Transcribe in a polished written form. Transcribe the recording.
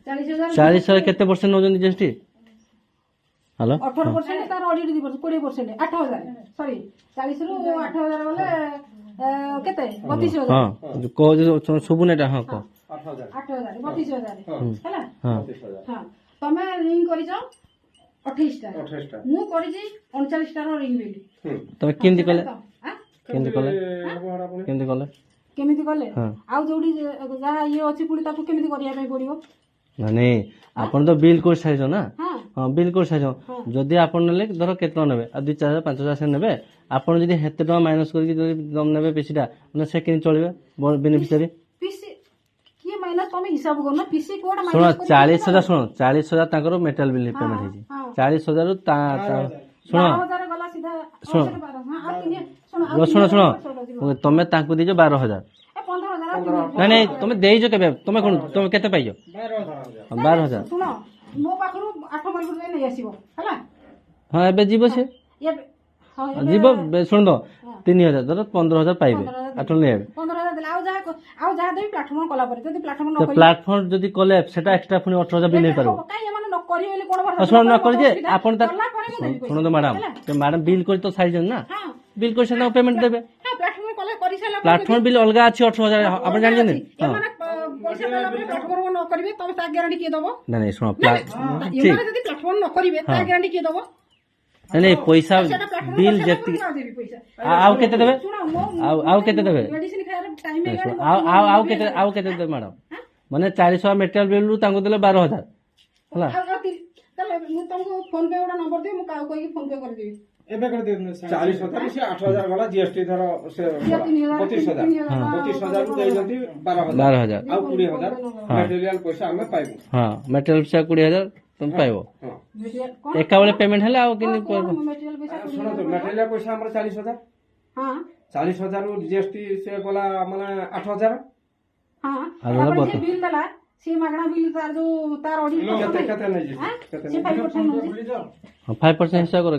40,000 केते percent नौजन GST hello 18% तार audit 20% 8,000 sorry 40 रु 8,000 बोले केते 32,000 हां को सुबुनेटा हां को 8,000 32,000 हैला हां हां तमे रिंग करि जाओ 28 टा मु करि जी 39 टा रो रिंग बेली तमे केंदी कले केंदी कले केमिति कले आ जोडी जा ये अछि पुडी ताकू केमिति करिया पे पड़ियो नहीं आपन तो बिल कोड साइज ना हां हां बिल कोड साइज जदी आपन नेले धर केतना नेबे आ 2,000 5,000 से नेबे आपन जदी हेते टका माइनस करके जदी दम नेबे पेसीटा ने से किन चलबे बेनिफिशियरी पीसी के माइनस तमे हिसाब करना पीसी कोड माइनस सुनो 40,000 सुनो 40,000 ताकर मेटल बिल पेमेंट है जी 40,000 ता सुनो 12,000 गला सीधा सुनो हां आ तिने सुनो सुनो सुनो तमे तांको दीजो 12,000 नहीं नहीं तुम देइजो केबे तुम कोन तुम केते पाइयो 12,000 सुनो मो पाखरु 8 मार्क नै आसीबो हला हां एबे जीवो से जीवो सुन दो 3,000 धर 15,000 पाइबे आठन नै 15,000 दिला आउ जा देबी प्लेटफॉर्म कला पर जदी प्लेटफॉर्म न तो प्लेटफॉर्म जदी कले सेटा एक्स्ट्रा पुनी 18,000 बिल नै पारो काई माने न करी होले कोन भर सुन न करी जे आपन त सुन दो मैडम ते मैडम बिल करी तो साइजन ना बिल कोइ से ना पेमेंट देबे हां प्लेटफॉर्म कला करी साला प्लेटफॉर्म बिल अलगा अछि 18,000 आपन जानि नै हां माने पैसा देला पर प्लेटफॉर्म न करबे तब ता गारंटी के दबो नहीं सुनो ये माने जदी प्लेटफॉर्म न करबे ता गारंटी के दबो नहीं पैसा बिल जति आउ केते देबे आउ केते देबे मेडिसिन खायर टाइम में आउ केते देबे मैडम माने 400 मेटेरियल बिल रु तांको देले 12,000 हला तले मु तुमको फोन पे वाला नंबर दे मु का कोई फोन पे कर देबी एबे कर दे 40,000 से 8,000 वाला जीएसटी धर से 32,000 32,000 दे जंती 12,000 आ 20,000 मटेरियल पैसा हमें पाइबो हां मटेरियल पैसा 20,000 तुम पाइबो एका वाले पेमेंट हला आ किनी मटेरियल पैसा सुनो तो मटेरियल पैसा हमर 40,000 हां 40,000 रु जीएसटी से गला माने 8,000 हां अपन जे बिल दला से मागना बिल तार जो तार ऑडिट केते नहीं जी से 5% 5% हिसाब करो